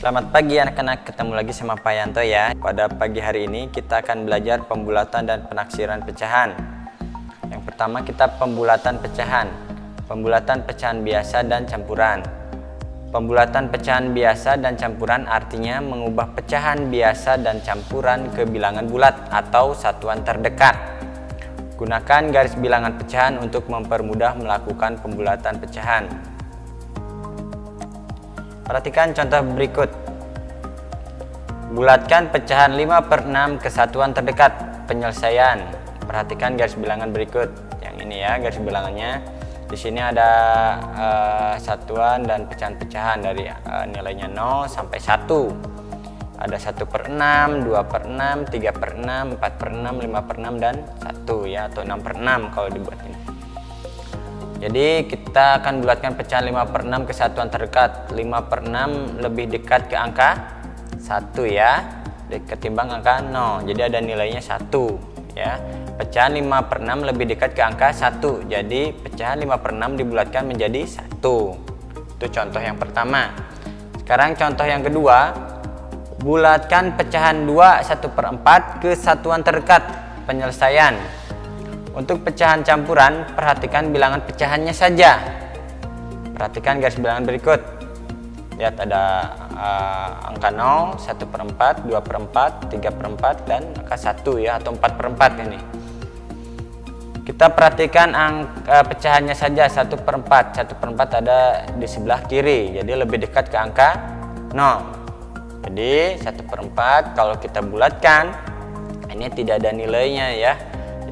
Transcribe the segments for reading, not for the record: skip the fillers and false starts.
Selamat pagi anak-anak, ketemu lagi sama Pak Yanto ya. Pada pagi hari ini kita akan belajar pembulatan dan penaksiran pecahan. Yang pertama kita pembulatan pecahan. Pembulatan pecahan biasa dan campuran. Pembulatan pecahan biasa dan campuran artinya mengubah pecahan biasa dan campuran ke bilangan bulat atau satuan terdekat. Gunakan garis bilangan pecahan untuk mempermudah melakukan pembulatan pecahan. Perhatikan contoh berikut. Bulatkan pecahan 5/6 ke satuan terdekat. Penyelesaian. Perhatikan garis bilangan berikut. Yang ini ya garis bilangannya. Di sini ada satuan dan pecahan-pecahan dari nilainya 0 sampai 1. Ada 1/6, 2/6, 3/6, 4/6, 5/6 dan 1 ya, atau 6/6 kalau dibuat ini. Jadi kita akan bulatkan pecahan 5/6 ke satuan terdekat. 5/6 lebih dekat ke angka 1 ya, ketimbang angka 0. Jadi ada nilainya 1 ya. Pecahan 5/6 lebih dekat ke angka 1. Jadi pecahan 5/6 dibulatkan menjadi 1. Itu contoh yang pertama. Sekarang contoh yang kedua. Bulatkan pecahan 2 1/4 ke satuan terdekat. Penyelesaian. Untuk pecahan campuran, perhatikan bilangan pecahannya saja. Perhatikan garis bilangan berikut. Lihat ada angka 0, 1/4, 2/4, 3/4 dan angka 1 ya, atau 4/4 ini. Kita perhatikan pecahannya saja 1/4. 1/4 ada di sebelah kiri, jadi lebih dekat ke angka 0. Jadi 1/4 kalau kita bulatkan ini tidak ada nilainya ya.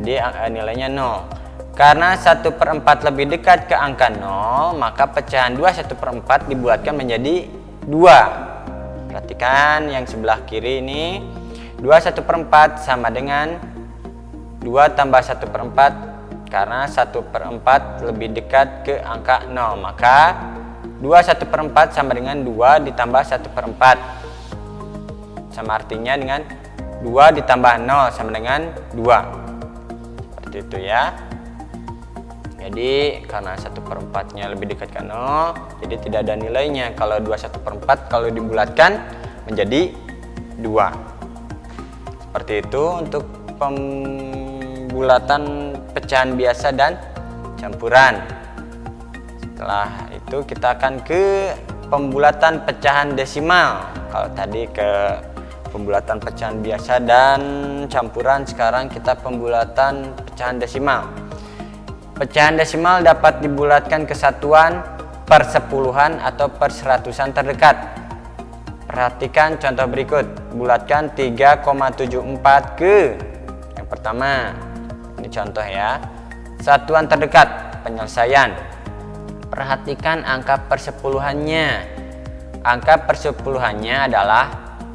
Jadi nilainya 0. Karena 1/4 lebih dekat ke angka 0, maka pecahan 2 1/4 dibulatkan menjadi 2. Perhatikan yang sebelah kiri ini. 2 1/4 sama dengan 2 tambah 1/4. Karena 1/4 lebih dekat ke angka 0, maka 2 1/4 sama dengan 2 ditambah 1/4. Sama artinya dengan 2 ditambah 0 sama dengan 2. Seperti itu ya. Jadi karena 1/4-nya lebih dekat ke 0, jadi tidak ada nilainya. Kalau 2 1/4 kalau dibulatkan menjadi 2. Seperti itu untuk pembulatan pecahan biasa dan campuran. Setelah itu kita akan ke pembulatan pecahan desimal. Kalau tadi ke pembulatan pecahan biasa dan campuran, sekarang kita pembulatan pecahan desimal. Pecahan desimal dapat dibulatkan ke satuan persepuluhan atau perseratusan terdekat. Perhatikan contoh berikut. Bulatkan 3,74 ke yang pertama. Ini contoh ya. Satuan terdekat. Penyelesaian. Perhatikan angka persepuluhannya. Angka persepuluhannya adalah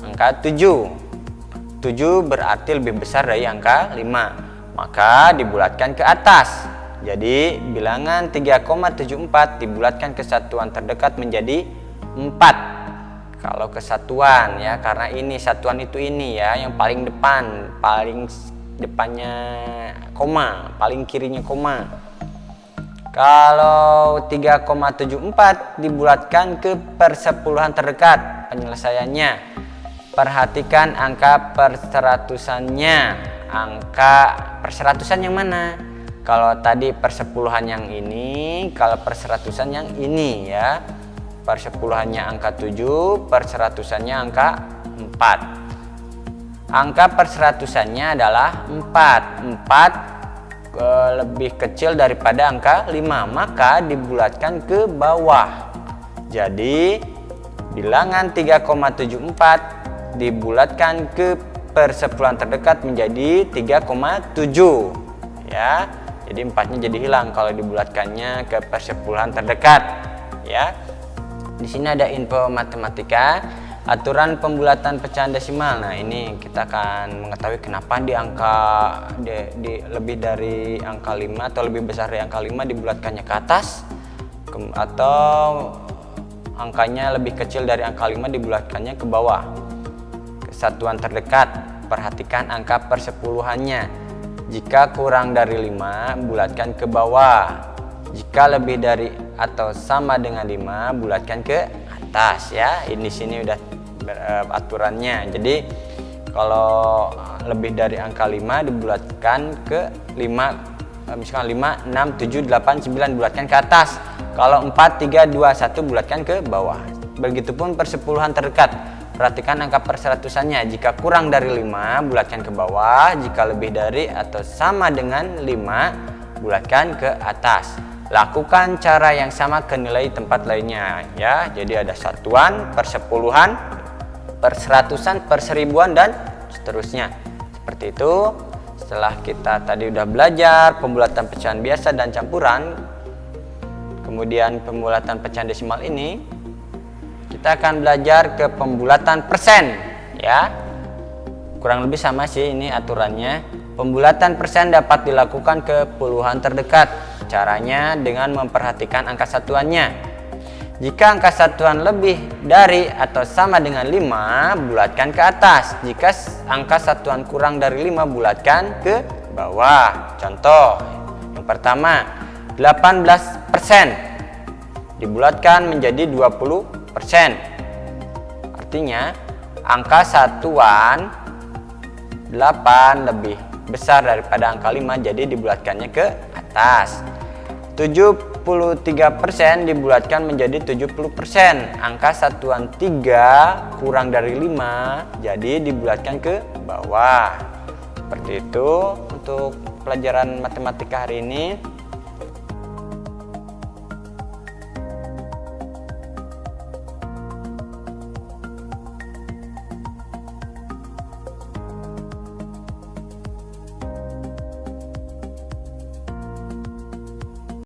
angka 7. 7 berarti lebih besar dari angka 5. Maka dibulatkan ke atas. Jadi bilangan 3,74 dibulatkan ke satuan terdekat menjadi 4. Kalau kesatuan ya, karena ini satuan itu ini ya, yang paling depan, paling depannya koma, paling kirinya koma. Kalau 3,74 dibulatkan ke persepuluhan terdekat. Penyelesaiannya. Perhatikan angka perseratusannya. Angka perseratusan yang mana? Kalau tadi persepuluhan yang ini, kalau perseratusan yang ini ya. Persepuluhannya angka 7, perseratusannya angka 4. Angka perseratusannya adalah 4. 4 lebih kecil daripada angka 5, maka dibulatkan ke bawah. Jadi bilangan 3,74 dibulatkan ke persepuluhan terdekat menjadi 3,7 ya. Jadi 4-nya jadi hilang kalau dibulatkannya ke persepuluhan terdekat ya. Di sini ada info matematika, aturan pembulatan pecahan desimal. Nah, ini kita akan mengetahui kenapa di angka lebih dari angka 5 atau lebih besar dari angka 5 dibulatkannya ke atas, atau angkanya lebih kecil dari angka 5 dibulatkannya ke bawah. Satuan terdekat, perhatikan angka persepuluhannya. Jika kurang dari 5, bulatkan ke bawah. Jika lebih dari atau sama dengan 5, bulatkan ke atas ya. Ini sini udah aturannya. Jadi kalau lebih dari angka 5 dibulatkan ke 5, misalkan 5, 6, 7, 8, 9 bulatkan ke atas. Kalau 4, 3, 2, 1 bulatkan ke bawah. Begitupun persepuluhan terdekat. Perhatikan angka perseratusannya. Jika kurang dari 5 bulatkan ke bawah, jika lebih dari atau sama dengan 5 bulatkan ke atas. Lakukan cara yang sama ke nilai tempat lainnya ya. Jadi ada satuan, persepuluhan, perseratusan, perseribuan, dan seterusnya. Seperti itu. Setelah kita tadi udah belajar pembulatan pecahan biasa dan campuran, kemudian pembulatan pecahan desimal ini, kita akan belajar ke pembulatan persen ya. Kurang lebih sama sih ini aturannya. Pembulatan persen dapat dilakukan ke puluhan terdekat. Caranya dengan memperhatikan angka satuannya. Jika angka satuan lebih dari atau sama dengan 5, bulatkan ke atas. Jika angka satuan kurang dari 5, bulatkan ke bawah. Contoh yang pertama, 18% dibulatkan menjadi 20%. Artinya angka satuan 8 lebih besar daripada angka 5, jadi dibulatkannya ke atas. 73% dibulatkan menjadi 70%. Angka satuan 3 kurang dari 5, jadi dibulatkan ke bawah. Seperti itu untuk pelajaran matematika hari ini.